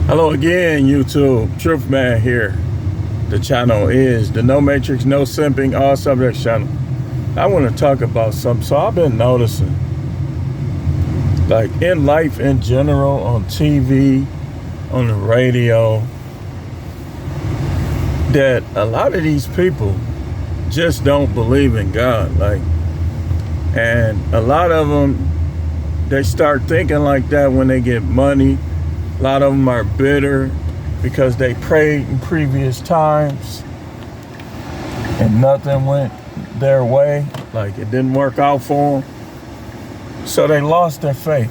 Hello again, YouTube. Truth Man here. The channel is the No Matrix, No Simping, All Subjects channel. I want to talk about something. So I've been noticing, like in life in general, on TV, on the radio, that a lot of these people just don't believe in God. And a lot of them, they start thinking like that when they get money. A lot of them are bitter because they prayed in previous times and nothing went their way. Like it didn't work out for them. So they lost their faith.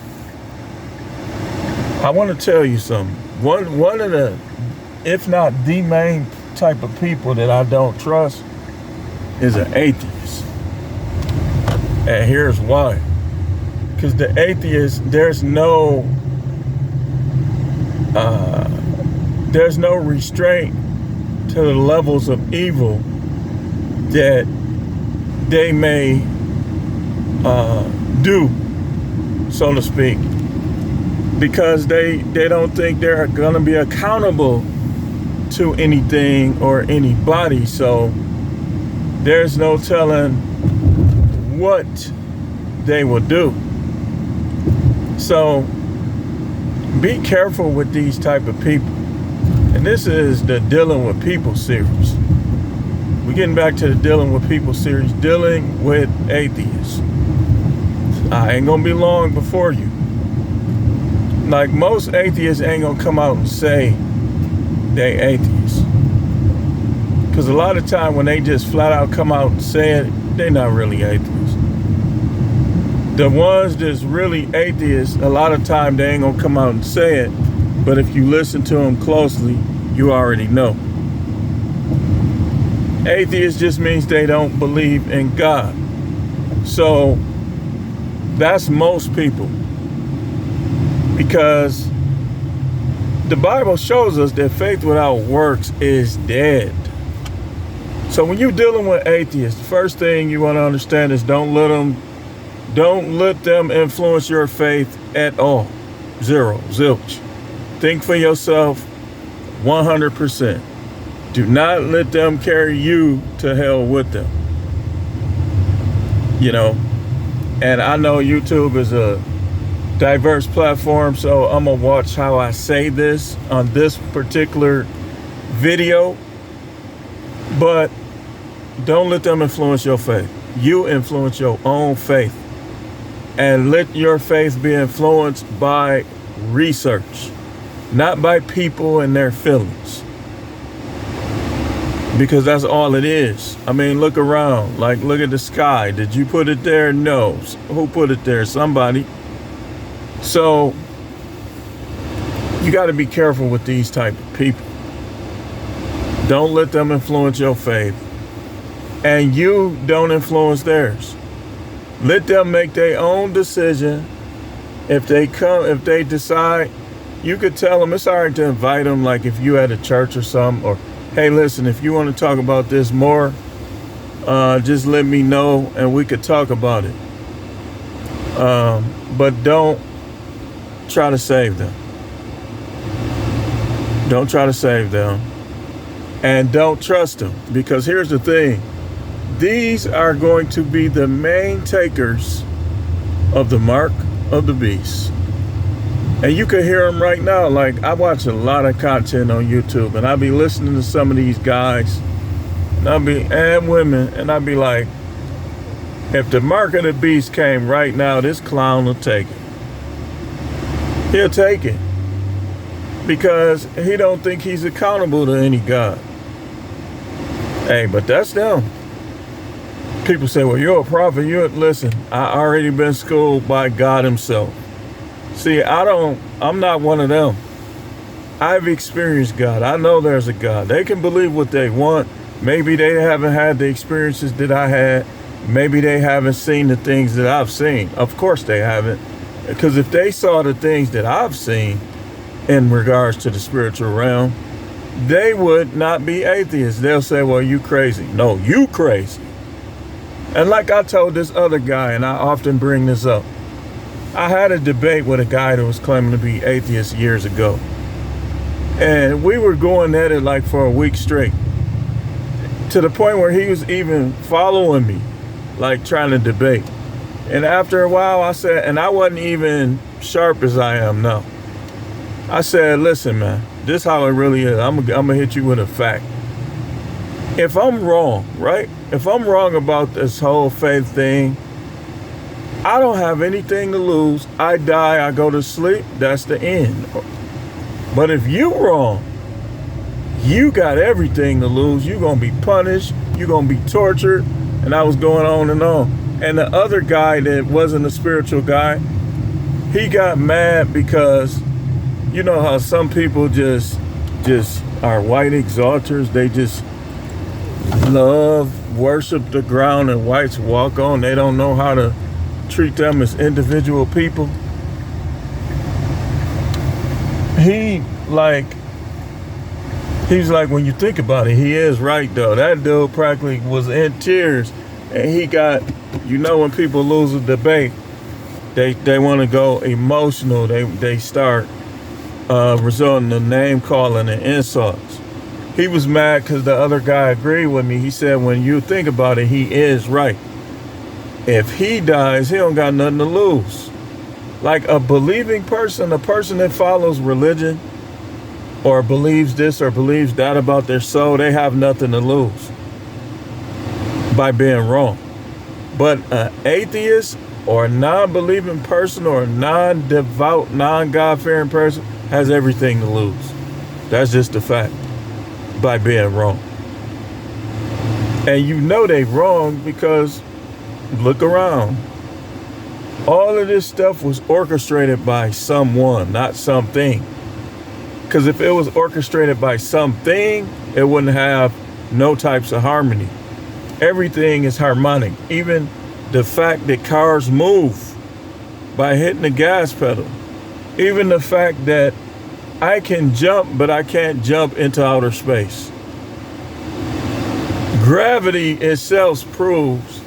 I want to tell you something. One of the, if not the main type of people that I don't trust is an atheist. And here's why. Because the atheist, there's no restraint to the levels of evil that they may do, so to speak, because they don't think they're going to be accountable to anything or anybody. So there's no telling what they will do. So be careful with these type of people. And this is the Dealing with People series. We're getting back to the Dealing with People series, dealing with atheists. I ain't gonna be long before you. Like most atheists ain't gonna come out and say they atheists. Because a lot of time when they just flat out come out and say it, they're not really atheists. The ones that's really atheists, a lot of time they ain't gonna come out and say it, but if you listen to them closely, you already know. Atheist just means they don't believe in God. So that's most people, because the Bible shows us that faith without works is dead. So when you're dealing with atheists, the first thing you want to understand is don't let them influence your faith at all. Zero, zilch. Think for yourself 100%. Do not let them carry you to hell with them. You know, and I know YouTube is a diverse platform, so I'm gonna watch how I say this on this particular video, but don't let them influence your faith. You influence your own faith. And let your faith be influenced by research, not by people and their feelings. Because that's all it is. I mean, look around. Like, look at the sky. Did you put it there? No. Who put it there? Somebody. So, you got to be careful with these type of people. Don't let them influence your faith. And you don't influence theirs. Let them make their own decision. If they decide, you could tell them it's all right to invite them, like if you at a church or something, or, hey, listen, if you want to talk about this more, just let me know and we could talk about it. But don't try to save them. Don't try to save them. And don't trust them, because here's the thing. These are going to be the main takers of the mark of the beast. And you can hear them right now. Like, I watch a lot of content on YouTube, and I be listening to some of these guys, and women, and I be like, if the mark of the beast came right now, this clown will take it. He'll take it. Because he don't think he's accountable to any God. Hey, but that's them. People say, well, you're a prophet. Listen, I already been schooled by God himself. See, I'm not one of them. I've experienced God. I know there's a God. They can believe what they want. Maybe they haven't had the experiences that I had. Maybe they haven't seen the things that I've seen. Of course they haven't. Because if they saw the things that I've seen in regards to the spiritual realm, they would not be atheists. They'll say, well, you crazy. No, you crazy. And like I told this other guy, and I often bring this up, I had a debate with a guy that was claiming to be atheist years ago. And we were going at it like for a week straight, to the point where he was even following me, like trying to debate. And after a while, I said, and I wasn't even sharp as I am now. I said, listen, man, this is how it really is. I'm gonna hit you with a fact. If I'm wrong, right? If I'm wrong about this whole faith thing, I don't have anything to lose. I die, I go to sleep, that's the end. But if you wrong, you got everything to lose. You're going to be punished. You're going to be tortured. And I was going on and on. And the other guy that wasn't a spiritual guy, he got mad because you know how some people just are white exalters. They just love, worship the ground and whites walk on. They don't know how to treat them as individual people. He's like, when you think about it, he is right though. That dude practically was in tears, and he got, you know, when people lose a debate, they want to go emotional. They start resorting to name calling and insults. He was mad because the other guy agreed with me. He said, when you think about it, he is right. If he dies, he don't got nothing to lose. Like a believing person, a person that follows religion or believes this or believes that about their soul, they have nothing to lose by being wrong. But an atheist or a non-believing person or a non-devout, non-God-fearing person has everything to lose. That's just a fact, by being wrong. And you know they wrong because look around. All of this stuff was orchestrated by someone, not something. Because if it was orchestrated by something, it wouldn't have no types of harmony. Everything is harmonic. Even the fact that cars move by hitting the gas pedal. Even the fact that I can jump, but I can't jump into outer space. Gravity itself proves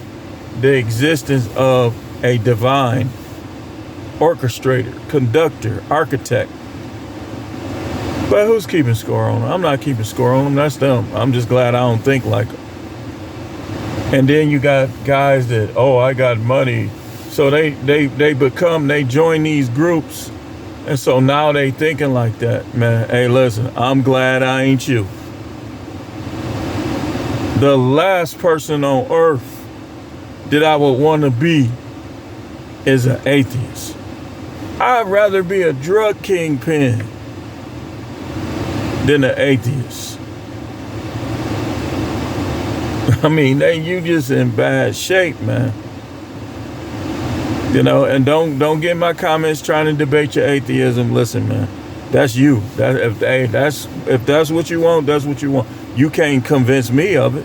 the existence of a divine orchestrator, conductor, architect. But who's keeping score on them? I'm not keeping score on them. That's them. I'm just glad I don't think like them. And then you got guys that, oh, I got money. So they join these groups. And so now they thinking like that. Man, hey, listen, I'm glad I ain't you. The last person on earth that I would want to be is an atheist. I'd rather be a drug kingpin than an atheist. I mean, you just in bad shape, man. You know, and don't get in my comments trying to debate your atheism. Listen, man, that's you. If that's what you want, that's what you want. You can't convince me of it.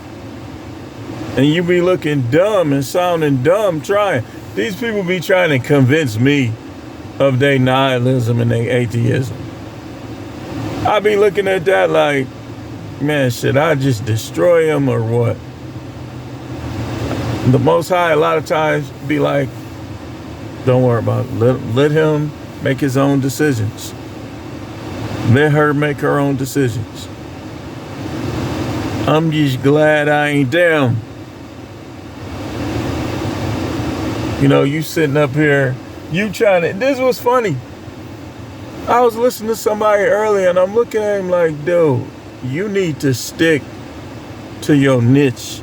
And you be looking dumb and sounding dumb trying. These people be trying to convince me of their nihilism and their atheism. I be looking at that like, man, should I just destroy him or what? The Most High a lot of times be like, don't worry about it. Let him make his own decisions. Let her make her own decisions. I'm just glad I ain't them. You know, you sitting up here, you trying to, this was funny. I was listening to somebody earlier and I'm looking at him like, dude, you need to stick to your niche.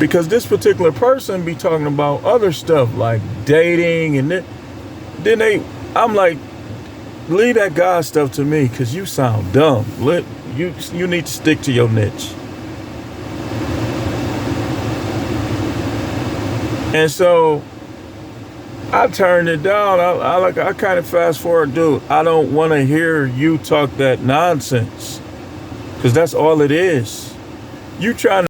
Because this particular person be talking about other stuff like dating and then I'm like, leave that God stuff to me because you sound dumb. You need to stick to your niche. And so I turned it down. I kind of fast forward, dude. I don't want to hear you talk that nonsense because that's all it is. You trying to